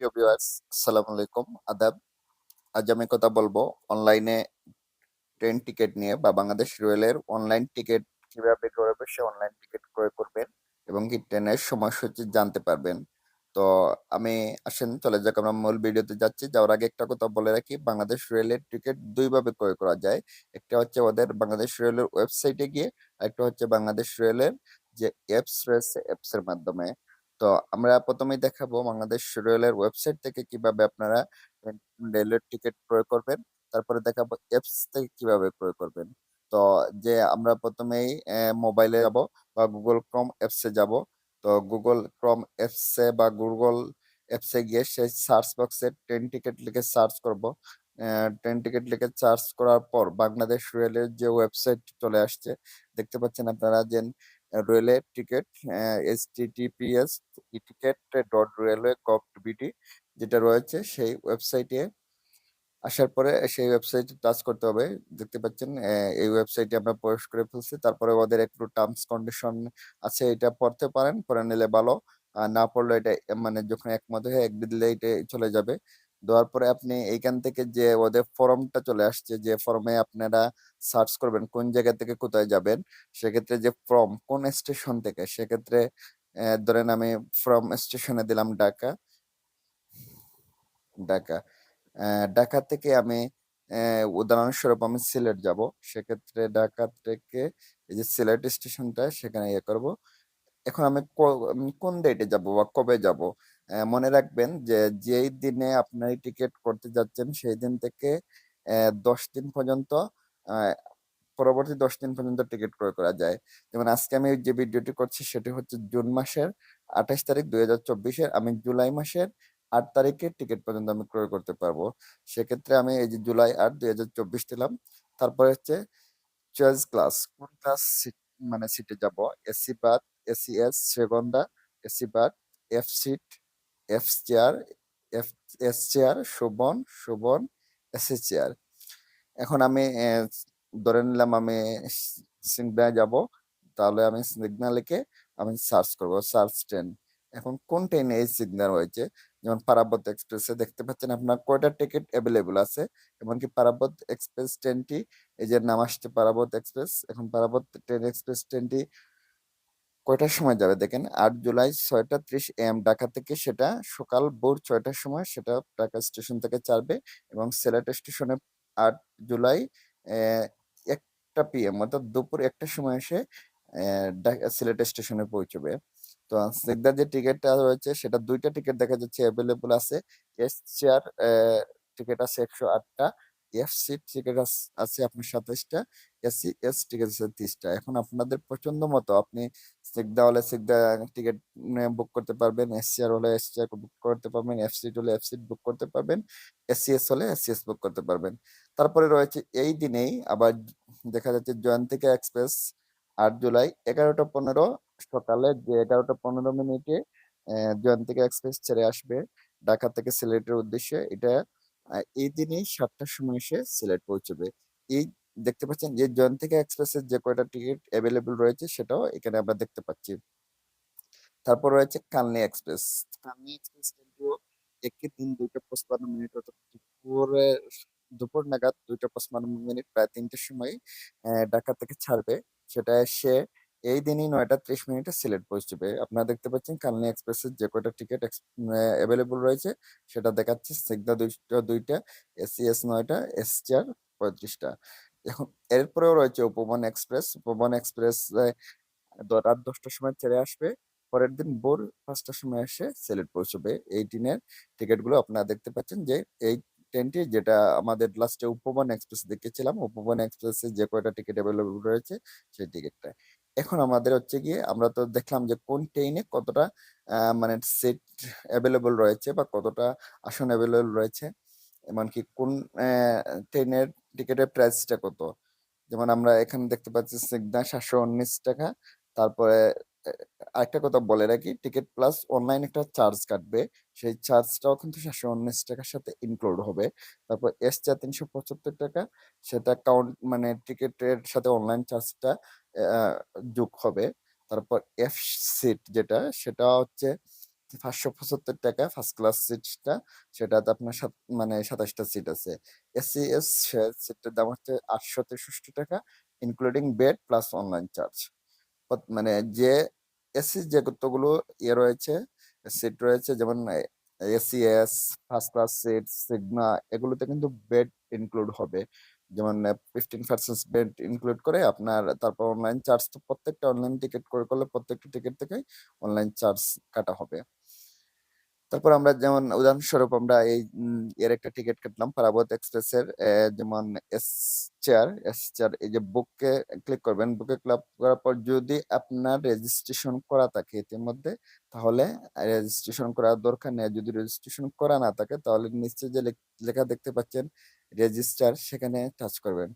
প্রিয় ভিউয়ার্স, আসসালামু আলাইকুম, আদাব। আজ আমি কথা বলবো অনলাইনে ট্রেন টিকিট নিয়ে বা বাংলাদেশ রেলের অনলাইন টিকিট কিভাবে ঘরে বসে অনলাইন টিকিট ক্রয় করবেন এবং কি ট্রেনের সময়সূচি জানতে পারবেন। তো আমি আসেন চলে যাক, আমরা মূল ভিডিওতে যাচ্ছি। যাওয়ার আগে একটা কথা বলে রাখি, বাংলাদেশ রেলের টিকিট দুইভাবে ক্রয় করা যায়। একটা হচ্ছে ওদের বাংলাদেশ রেলের ওয়েবসাইটে গিয়ে, একটা হচ্ছে বাংলাদেশ রেলের যে অ্যাপস রয়েছে অ্যাপসের মাধ্যমে। তো আমরা প্রথমেই দেখাবো বাংলাদেশ রেলের ওয়েবসাইট থেকে কিভাবে আপনারা রেলের টিকিট ক্রয় করবেন। তারপরে দেখাবো অ্যাপস থেকে কিভাবে ক্রয় করবেন। তো যে আমরা প্রথমেই মোবাইলে যাব বা গুগল ক্রোম অ্যাপসে যাব। তো গুগল ক্রোম অ্যাপসে বা গুগল অ্যাপসে গিয়ে সেই সার্চ বক্সে ট্রেন টিকিট লিখে সার্চ করব। ট্রেন টিকিট লিখে সার্চ করার পর বাংলাদেশ রেলের যে ওয়েবসাইট চলে আসছে, দেখতে পাচ্ছেন আপনারা যে রেলের টিকিট https টিকিট.railway.gov.bt যেটা রয়েছে সেই ওয়েবসাইটে আসার পরে সেই ওয়েবসাইটে টাচ করতে হবে। দেখতে পাচ্ছেন এই ওয়েবসাইটে আমরা প্রবেশ করে ফেলছি। তারপরে ওদের একটু টার্মস কন্ডিশন আছে, এটা পড়তে পারেন, পড়ে নিলে ভালো। আর না পড়লে এটা মানে যখন একমত হয়ে এগ্রি দিলে এটা চলে যাবে। দেওয়ার পরে আপনি এইখান থেকে যে ওদের ফর্মটা চলে আসছে, যে ফর্মে আপনারা সার্চ করবেন কোন জায়গা থেকে কোথায় যাবেন। সেক্ষেত্রে যে ফর্ম কোন স্টেশন থেকে, সেক্ষেত্রে ধরেন আমি ফ্রম স্টেশনে দিলাম ঢাকা। ঢাকা ঢাকা থেকে আমি উদাহরণস্বরূপ আমি সিলেট যাব। সেক্ষেত্রে ঢাকা থেকে এই যে সিলেট স্টেশনটা সেখানে ইয়ে করব। এখন আমি কোন ডেটে যাব বা কবে যাব, মনে রাখবেন যে যেই দিনে আপনার টিকিট করতে যাচ্ছেন সেই দিন থেকে 10 দিন পর্যন্ত, আহ, পরবর্তী 10 দিন পর্যন্ত টিকিট ক্রয় করা যায়। যেমন আজকে আমি যে ভিডিওটি করছি সেটি হচ্ছে জুন মাসের 28 তারিখ 2024-এর। আমি জুলাই মাসের 8 তারিখে টিকিট পর্যন্ত আমি ক্রয় করতে পারবো। সেক্ষেত্রে আমি এই যে জুলাই 8 2024 দিলাম। তারপরে হচ্ছে চয়েস ক্লাস, কোন ক্লাস সিট, মানে সিটে যাব। এসি বাথ, এসিএস, সেগন্ডা, AC berth, F seat, F chair, F S chair, Shovan, Shovan, AC chair. এখন আমি ধরে নিলাম আমি সিগনালে যাব। তাহলে আমি সিগনাল লিখে আমি সার্চ করব, সার্চ ট্রেন। এখন কোন ট্রেনে এই সিগন্যাল হয়েছে, যেমন পারাবত এক্সপ্রেসে দেখতে পাচ্ছেন আপনার কয়টা টিকিট অ্যাভেলেবল আছে। এমনকি পারাবত এক্সপ্রেস ট্রেনটি, এই যে নাম আসছে পারাবত এক্সপ্রেস, এখন পারাবত ট্রেন এক্সপ্রেস ট্রেনটি কয়টার সময় যাবে দেখেন। 8 জুলাই 6টা 30 AM ঢাকা থেকে, সেটা সকাল ভোর 6টার সময় সেটা ঢাকা স্টেশন থেকে ছাড়বে। এবং সিলেট স্টেশনে 8 জুলাই 1টা PM অর্থাৎ দুপুর 1টার সময় এসে সিলেট স্টেশনে পৌঁছবে। তো সিকদার যে টিকিটটা রয়েছে সেটা দুইটা টিকিট দেখা যাচ্ছে অ্যাভেলেবল আছে। এস চেয়ার টিকিট আছে 108টা, এফ সিট টিকিট আছে আপনার 27টা, এসি এস টিকিট আছে 30টা। এখন আপনাদের পছন্দ মতো আপনি সিকদা হলে সিকদা টিকিট বুক করতে পারবেন, এস চেয়ার হলে এস চেয়ার বুক করতে পারবেন, এফ সিট হলে এফ সিট বুক করতে পারবেন, এসিএস হলে এসিএস বুক করতে পারবেন। তারপরে রয়েছে এই দিনেই আবার দেখা যাচ্ছে জয়ন্তিকা এক্সপ্রেস 8 জুলাই 11টা 15 সকালে, যে 11টা 15 মিনিটে জয়ন্তিকা এক্সপ্রেস ছেড়ে আসবে ঢাকা থেকে সিলেটের উদ্দেশ্যে। এটা এই দিনই 7টার সময় এসে সিলেট পৌঁছবে। এই দেখতে পাচ্ছেন যে জয়ন্তিকা এক্সপ্রেসের যে কয়টা টিকিট অ্যাভেলেবল রয়েছে সেটাও এখানে আমরা দেখতে পাচ্ছি। তারপর রয়েছে কালনী এক্সপ্রেস। কালনী এক্সপ্রেস কিন্তু একই দিন 2টা 55 মিনিট, অর্থাৎ দুপুর নাগাদ 2টা 55 মিনিট, প্রায় 3টের সময় ঢাকা থেকে ছাড়বে। সেটা এসে এই দিনই 9টা 30 মিনিটে সিলেট পৌঁছবে। আপনারা দেখতে পাচ্ছেন কালনী এক্সপ্রেসের যে কয়টা টিকিট অ্যাভেলেবল রয়েছে সেটা দেখাচ্ছে। সিগদা 2টা, এসিএস 9টা, এস চেয়ার 35টা। এখন এরপরেও রয়েছে উপবন এক্সপ্রেস। উপবন এক্সপ্রেস রাত 10টার সময় ছেড়ে আসবে, পরের দিন ভোর 5টার সময় এসে সিলেট পৌঁছবে। এই ট্রেনের টিকিট গুলো আপনারা দেখতে পাচ্ছেন যে এই ট্রেনটি যেটা আমাদের লাস্টে উপবন এক্সপ্রেস দেখেছিলাম, উপবন এক্সপ্রেসে যে কয়টা টিকিট অ্যাভেলেবল রয়েছে সেই টিকিটটা। এখন আমাদের হচ্ছে গিয়ে আমরা তো দেখলাম যে কোন ট্রেনে কতটা মানে সিট অ্যাভেলেবল রয়েছে বা কতটা আসন অ্যাভেলেবল রয়েছে, এমনকি কোন ট্রেনের টিকিটের প্রাইসটা কত। যেমন আমরা এখানে দেখতে পাচ্ছি সিগদা 719 টাকা। তারপরে আহ, আরেকটা কথা বলে রাখি, টিকিট প্লাস অনলাইন একটা চার্জ কাটবে, সেই চার্জটাও কিন্তু 719 টাকার সাথে ইনক্লুড হবে। তারপর এস চা 375 টাকা, সেটা কাউন্ট মানে টিকিটের সাথে অনলাইন চার্জটা যোগ হবে। তারপর এফ সিট যেটা, সেটা হচ্ছে ৳৫৭৫ ফার্স্ট ক্লাস সিটটা, সেটাতে আপনার মানে ২৭ টা সিট আছে। এসি-এস সিটটার দাম হচ্ছে ৳৮৬৩ including bed plus online charge. মানে যে এসি যে কতগুলো রয়েছে, সিট রয়েছে, যেমন এসিএস, ফার্স্ট ক্লাস সিট, সিগমা, এগুলোতে কিন্তু বেড ইনক্লুড হবে। যেমন 15% বেড ইনক্লুড করে আপনার, তারপর অনলাইন চার্জ তো প্রত্যেকটা অনলাইন টিকেট করে করলে প্রত্যেকটা টিকেট থেকে অনলাইন চার্জ কাটা হবে। তারপর আমরা যেমন উদাহরণস্বরূপ আমরা এর একটা টিকিট কাটলাম পারাবত এক্সপ্রেসের, যেমন এস চেয়ার এই যে বুকে ক্লিক করবেন। বুকে ক্লিক করার পর যদি আপনার রেজিস্ট্রেশন করা থাকে ইতিমধ্যে, তাহলে রেজিস্ট্রেশন করার দরকার নেই। যদি রেজিস্ট্রেশন করা না থাকে তাহলে নিচে যে লেখা দেখতে পাচ্ছেন রেজিস্টার, সেখানে টাচ করবেন।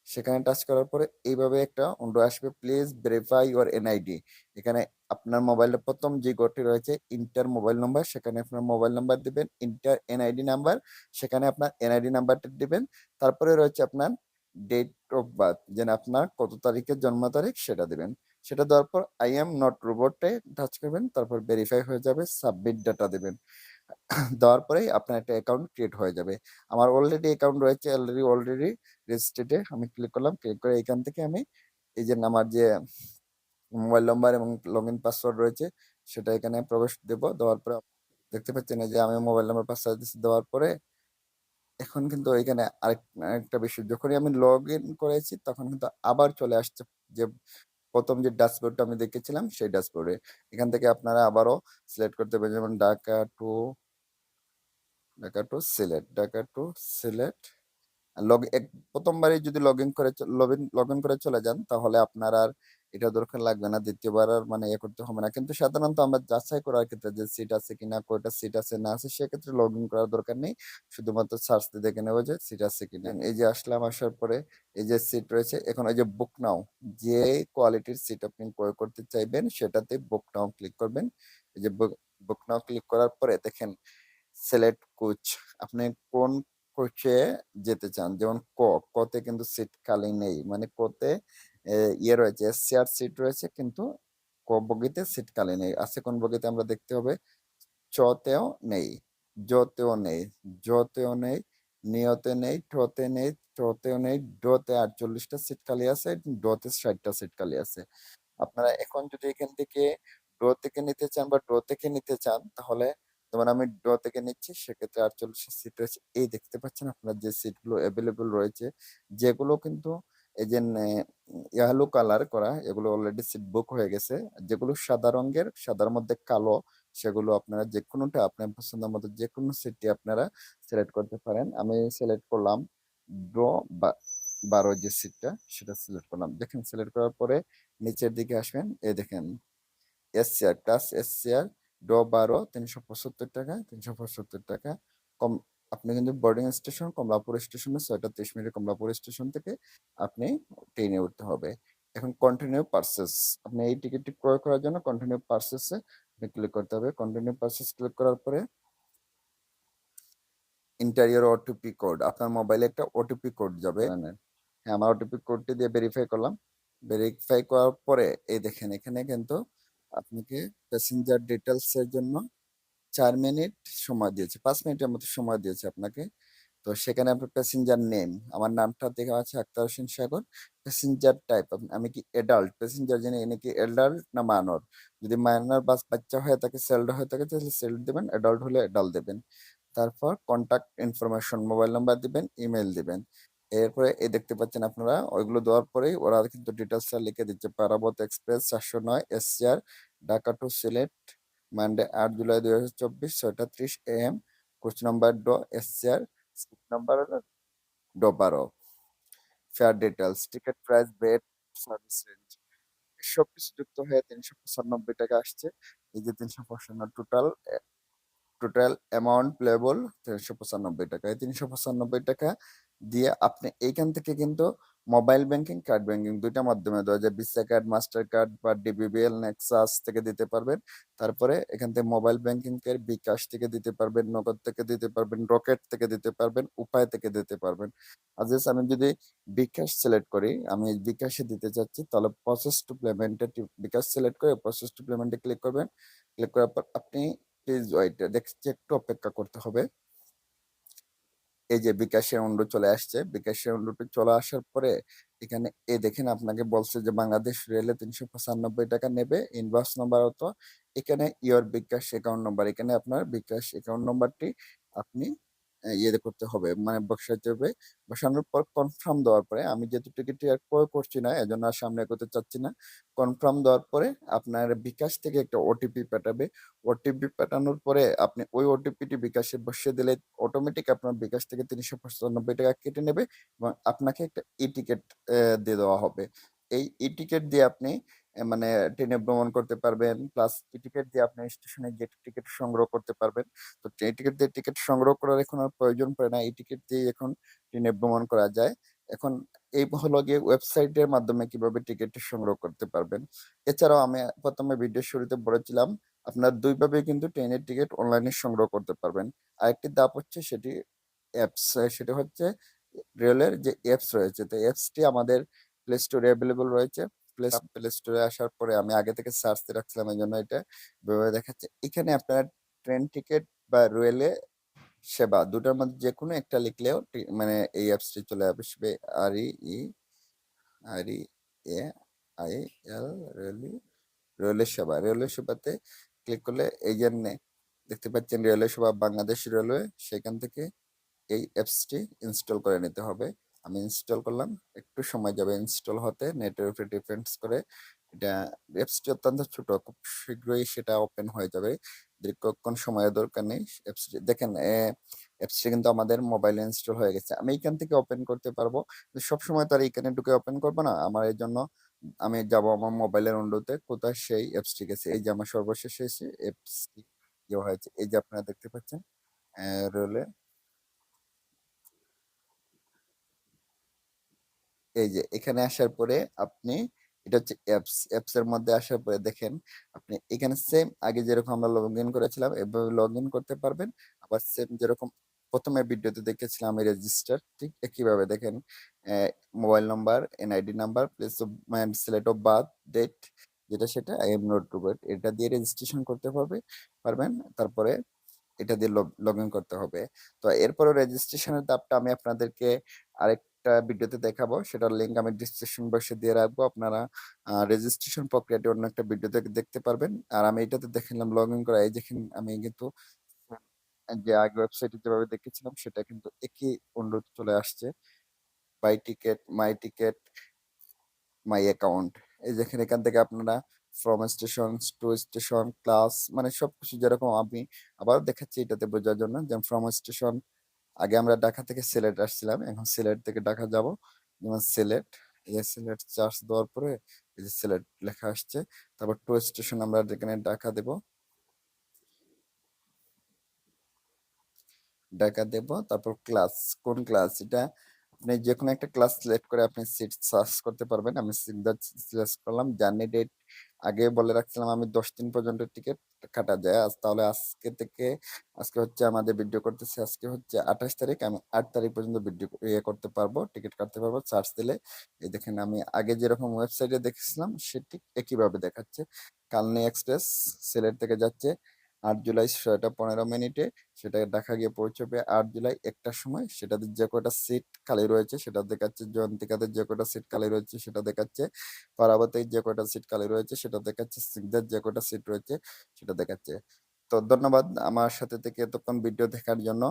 সেখানে টাচ করার পরে এইভাবে একটা উইন্ডো আসবে, প্লিজ ভেরিফাই ইউর এনআইডি। এখানে আপনার মোবাইলের প্রথম যে ঘরটি রয়েছে ইন্টার মোবাইল নাম্বার, সেখানে আপনার মোবাইল নাম্বার দিবেন। ইন্টার এনআইডি নাম্বার, সেখানে আপনার এনআইডি নাম্বারটা দিবেন। তারপরে রয়েছে আপনার ডেট অফ বার্থ, যেন আপনার কত তারিখের জন্ম তারিখ সেটা দিবেন। সেটা দেওয়ার পর আই এম নট রোবটে টাচ করবেন, তারপর ভেরিফাই হয়ে যাবে, সাবমিট ডাটা দেবেন। দেওয়ার পরেই আপনার একটা অ্যাকাউন্ট ক্রিয়েট হয়ে যাবে। আমার অলরেডি অ্যাকাউন্ট রয়েছে, অলরেডি রেজিস্ট্রেডে আমি ক্লিক করলাম। ক্লিক করে এখান থেকে আমি এই যে আমার যে মোবাইল নাম্বার এবং লগইন পাসওয়ার্ড রয়েছে সেটা এখানে প্রবেশ দেব। দেওয়ার পরে দেখতে পাচ্ছেন এই যে আমি মোবাইল নাম্বার পাসওয়ার্ড দিচ্ছি। দেওয়ার পরে এখন কিন্তু এখানে আরেকটা বিষয়, যখনই আমি লগ ইন করেছি তখন কিন্তু আবার চলে আসছে যে প্রথম যে ড্যাশবোর্ডটা আমি দেখেছিলাম সেই ড্যাশবোর্ডে। এখান থেকে আপনারা আবারও সিলেক্ট করতে পারেন, যেমন ঢাকা টু সিলেট। প্রথমবারই যদি লগ ইন করে চলে যান, তাহলে আপনার আর এটা দরকার লাগবে না, দ্বিতীয়বার আর মানে করতে হবে না। কিন্তু সাধারণত আমরা যাচাই করার ক্ষেত্রে যে সিট আছে কিনা, কয়টা সিট আছে না আছে, সেক্ষেত্রে লগ ইন করার দরকার নেই। শুধুমাত্র সার্চ দিয়ে দেখে নেবো যে সিট আছে কিনা। এই যে আসলাম, আসার পরে এই যে সিট রয়েছে, এখন এই যে বুক নাও, যে কোয়ালিটির সিট আপনি ক্রয় করতে চাইবেন সেটাতে বুক নাও ক্লিক করবেন। এই যে বুক নাও ক্লিক করার পরে দেখেন সিলেক্ট কোচ, আপনি কোন কোচে যেতে চান। যেমন কতে কিন্তু সিট খালি নেই, মানে কতে রয়েছে চেয়ার সিট রয়েছে, কিন্তু ক বগিতে সিট খালি নেই। আছে কোন বগিতে আমরা দেখতে হবে, চতেও নেই, জতেও নেই, জতেও নেই, নিয়তে নেই, টতে নেই, টতেও নেই, ডতে 48টা সিট খালি আছে, ডতে 60টা সিট খালি আছে। আপনারা এখন যদি এখান থেকে ড্র থেকে নিতে চান বা ড্র থেকে নিতে চান, তাহলে যেমন আমি ড্র থেকে নিচ্ছি, সেক্ষেত্রে 48 সিট রয়েছে। এই দেখতে পাচ্ছেন আপনার যে সিটগুলো অ্যাভেলেবল রয়েছে, যেগুলো কিন্তু এই যে ইয়ালো কালার করা, এগুলো অলরেডি সিট বুক হয়ে গেছে। যেগুলো সাদা রঙের, সাদার মধ্যে কালো, সেগুলো আপনারা যে কোনোটা আপনার পছন্দের মতো যে কোনো সিটটি আপনারা সিলেক্ট করতে পারেন। আমি সিলেক্ট করলাম ড্র বা 12 যে সিটটা, সেটা সিলেক্ট করলাম। দেখেন সিলেক্ট করার পরে নিচের দিকে আসবেন, এই দেখেন এস চেয়ার ড 12 ৳৩৭৫, ৳৩৭৫ কম। আপনি কিন্তু বোর্ডিং স্টেশন কমলাপুর স্টেশনে ৬টা ৩০ মিনিটে কমলাপুর স্টেশন থেকে আপনি ট্রেনে উঠতে হবে। এখন কন্টিনিউ পারচেস, আপনি এই টিকিটটি ক্রয় করার জন্য কন্টিনিউ পারচেসে আপনি ক্লিক করতে হবে। কন্টিনিউ পারচেস ক্লিক করার পরে ইন্টারিয়র ওটিপি কোড, আপনার মোবাইলে একটা ওটিপি কোড যাবে। হ্যাঁ, আমার ওটিপি কোডটি দিয়ে ভেরিফাই করলাম। ভেরিফাই করার পরে এই দেখেন এখানে কিন্তু আপনাকে প্যাসেঞ্জার ডিটেলস এর জন্য ৪ মিনিট সময় দিয়েছে, ৫ মিনিটের মতো সময় দিয়েছে আপনাকে। তো সেখানে আপনার প্যাসেঞ্জার নেম, আমার নামটা দেখা আছে আক্তার হোসেন সাগর। প্যাসেঞ্জার টাইপ, আমি কি এডাল্ট প্যাসেঞ্জার, জেনে এনে কি এডাল্ট না মাইনর। যদি মাইনর বাচ্চা হয়ে থাকে, সেল্ড হয়ে থাকে, তাহলে সেল্ড দেবেন, এডাল্ট হলে এডাল্ট দেবেন। তারপর কন্টাক্ট ইনফরমেশন, মোবাইল নাম্বার দিবেন, ইমেল দিবেন। এরপরে এই দেখতে পাচ্ছেন আপনারা, ওইগুলো দেওয়ার পরেই ওরা কিন্তু ডিটেলসটা লিখে দিচ্ছে। Parabat express ৪০৯ SCR Dhaka to Sylhet Monday ৮ July ২০২৪ ৬টা ৩০ AM, কোচ নাম্বার ড এসসিআর, সিট নাম্বার হলো ড ১২। Fare details, ticket price, VAT, service রেঞ্জ, সবকিছু যুক্ত হয়ে ৳৩৯৫ আসছে। এই যে ৩৯৫ টোটাল অ্যামাউন্ট প্লেবল ৳৩৯৫। এই ৳৩৯৫ দিয়ে আপনি এইখান থেকে কিন্তু মোবাইল ব্যাংকিং, কার্ড ব্যাংকিং ২ টা মাধ্যমে দেওয়া যায়। ভিসা কার্ড, মাস্টার কার্ড বা ডিবিবিএল, নেক্সাস থেকে দিতে পারবেন। তারপরে এখান থেকে মোবাইল ব্যাংকিং এর বিকাশ থেকে দিতে পারবেন, নগদ থেকে দিতে পারবেন, রকেট থেকে দিতে পারবেন, উপায় থেকে দিতে পারবেন। আর জাস্ট আমি যদি বিকাশ সিলেক্ট করি, আমি বিকাশে দিতে চাচ্ছি, তাহলে প্রসেস টু পেমেন্ট এ বিকাশ সিলেক্ট করে প্রসেস টু পেমেন্ট এ ক্লিক করবেন। ক্লিক করার পর আপনি প্লিজ ওয়েট, দেখছি একটু অপেক্ষা করতে হবে। এই যে বিকাশের উন্ডো চলে আসছে। বিকাশের উন্ডোটি চলে আসার পরে এখানে দেখেন আপনাকে বলছে যে বাংলাদেশ রেলে ৩৯৫ টাকা নেবে ইনভয়েস নাম্বার হতো। এখানে ইওর বিকাশ অ্যাকাউন্ট নাম্বার, এখানে আপনার বিকাশ অ্যাকাউন্ট নাম্বারটি আপনি করতে হবে, মানে বসাতে হবে। বসানোর পর কনফার্ম দেওয়ার পরে, আমি যেহেতু টিকিটটি আর ক্রয় করছি না এজন্য আর সামনে এগোতে চাচ্ছি না। কনফার্ম দেওয়ার পরে আপনার বিকাশ থেকে একটা ওটিপি পাঠাবে। ওটিপি পাঠানোর পরে আপনি ওই ওটিপিটি বিকাশে বসিয়ে দিলে অটোমেটিক আপনার বিকাশ থেকে ৩৯৫ টাকা কেটে নেবে এবং আপনাকে একটা ই টিকিট দিয়ে দেওয়া হবে। এই ই টিকিট দিয়ে আপনি মানে ট্রেনে ভ্রমণ করতে পারবেন, প্লাস ই টিকিট দিয়ে আপনি স্টেশনে গিয়ে টিকিট সংগ্রহ করতে পারবেন। তো এই টিকিট দিয়ে টিকিট সংগ্রহ করার এখন আর প্রয়োজন পড়ে না, এই টিকিট দিয়ে এখন ট্রেনে ভ্রমণ করা যায়। এখন এই হলো গিয়ে ওয়েবসাইটের মাধ্যমে কিভাবে টিকিট সংগ্রহ করতে পারবেন। এছাড়াও আমি প্রথমে ভিডিও শুরুতে বলেছিলাম আপনার ২ ভাবে কিন্তু ট্রেনের টিকিট অনলাইনে সংগ্রহ করতে পারবেন। আরেকটি ধাপ হচ্ছে সেটি অ্যাপস, সেটা হচ্ছে রেলের যে অ্যাপস রয়েছে। তো অ্যাপসটি আমাদের প্লে স্টোরে এভেলেবল রয়েছে। প্লে স্টোরে আসার পরে আমি আগে থেকে সার্চ দিয়ে রাখছিলাম এজন্য এটা এভাবে দেখাচ্ছে। এখানে আপনারা ট্রেন টিকিট বা রেলে সেবা ২ টার মধ্যে যেকোনো একটা লিখলেও মানে এই অ্যাপসটি চলে আসবে। REE REAIL রেলওয়ে সেবা। রেলওয়ে সেবাতে ক্লিক করলে এই যে দেখতে পাচ্ছেন রেলওয়ে সেবা বাংলাদেশ রেলওয়ে, সেখান থেকে এই অ্যাপসটি ইনস্টল করে নিতে হবে। আমি ইনস্টল করলাম, একটু সময় যাবে ইনস্টল হতে, নেটের উপরে ডিপেন্ডস করে। এটা অ্যাপসটি অত্যন্ত ছোট, খুব শীঘ্রই সেটা ওপেন হয়ে যাবে, দীর্ঘক্ষণ সময়ের দরকার নেই। অ্যাপসটি দেখেন, অ্যাপসটি কিন্তু আমাদের মোবাইলে ইনস্টল হয়ে গেছে। আমি এখান থেকে ওপেন করতে পারবো, সবসময় তো আর এখানে ঢুকে ওপেন করবো না। আমার এই জন্য আমি যাব আমার মোবাইলের উইন্ডোতে, কোথায় সেই অ্যাপসটি গেছে। এই যে আমার সর্বশেষ এসে অ্যাপসটি দেওয়া হয়েছে, এই যে আপনারা দেখতে পাচ্ছেন রেলওয়ে। এই যে এখানে আসার পরে আপনি, এটা হচ্ছে অ্যাপস, অ্যাপস এর মধ্যে আসার পরে দেখেন আপনি এখানে সেম আগে যেরকম আমরা লগ ইন করেছিলাম এভাবে লগ ইন করতে পারবেন। আবার সেম যেরকম প্রথমে ভিডিওতে দেখেছিলাম আমি রেজিস্টার, ঠিক একইভাবে দেখেন mobile number, NID number, place of Sylhet of birth date, যেটা সেটা আই এম নট রোবট, এটা দিয়ে রেজিস্ট্রেশন করতে পারবেন। তারপরে এটা দিয়ে লগ ইন করতে হবে। তো এরপরে রেজিস্ট্রেশনের ধাপটা আমি আপনাদেরকে আরেকটা ভিডিওতে দেখাবো, সেটার লিঙ্ক আমি ডিসক্রিপশন বক্সে দিয়ে রাখবো। আপনারা রেজিস্ট্রেশন প্রক্রিয়াটি অন্য একটা ভিডিওতে দেখতে পারবেন। আর আমি এটাতে দেখালাম লগ ইন করা, এই দেখেন আমি কিন্তু যে আগে ওয়েবসাইটে যেভাবে দেখেছিলাম সেটা কিন্তু একই অনুরোধ চলে আসছে। Buy ticket, my ticket, my account. এই দেখেন এখান থেকে আপনারা from station to station class, মানে সবকিছু যেরকম আমি আবার দেখাচ্ছি এটাতে বোঝার জন্য। যেমন ফ্রম স্টেশন, আগে আমরা ঢাকা থেকে সিলেট আসছিলাম, এখন সিলেট থেকে ঢাকা যাব। যেমন সিলেট, এই যে সিলেট চার্জ দেওয়ার পরে এই যে সিলেট লেখা আসছে। তারপর টু স্টেশন আমরা যেখানে ঢাকা দেব, ঢাকা দেব। তারপর ক্লাস, কোন ক্লাস এটা আপনি যে কোনো একটা ক্লাস সিলেক্ট করে আপনি সিট সার্চ করতে পারবেন। আমি সিট সিলেক্ট করলাম। জার্নি ডেট আগে বলে রাখছিলাম আমি 10 দিন পর্যন্ত টিকিট কাটা যায়। আজ তাহলে আজকে থেকে, আজকে হচ্ছে আমাদের ভিডিও করতেছে, আজকে হচ্ছে 28 তারিখ, আমি 8 তারিখ পর্যন্ত ভিডিও করতে পারবো, টিকিট কাটতে পারবো সার্চ দিলে। এই দেখেন আমি আগে যেরকম ওয়েবসাইটে দেখেছিলাম সেটি একইভাবে দেখাচ্ছে। কালনি এক্সপ্রেস সিলেট থেকে যাচ্ছে 8 জুলাই 6টা 15 মিনিটে, সেটা ঢাকা গিয়ে পৌঁছবে 8 জুলাই 1টার সময়। সেটাতে যে কয়টা সিট খালি রয়েছে সেটা দেখাচ্ছে, জয়ন্তিকাতে যে কয়টা সিট খালি রয়েছে সেটা দেখাচ্ছে, পারাবতে যে কয়টা সিট খালি রয়েছে সেটা দেখাচ্ছে, সিকদার যে কয়টা সিট রয়েছে সেটা দেখাচ্ছে। তো ধন্যবাদ আমার সাথে থেকে এতক্ষণ ভিডিও দেখার জন্য।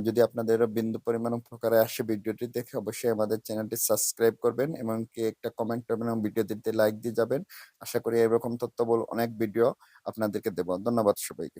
যদি আপনাদের বিন্দু পরিমাণ উপকারে আসে ভিডিওটি দেখে, অবশ্যই আমাদের চ্যানেলটি সাবস্ক্রাইব করবেন এবং কি একটা কমেন্ট করবেন এবং ভিডিওটিতে লাইক দিয়ে যাবেন। আশা করি এরকম তথ্যবহুল অনেক ভিডিও আপনাদেরকে দেব। ধন্যবাদ সবাইকে।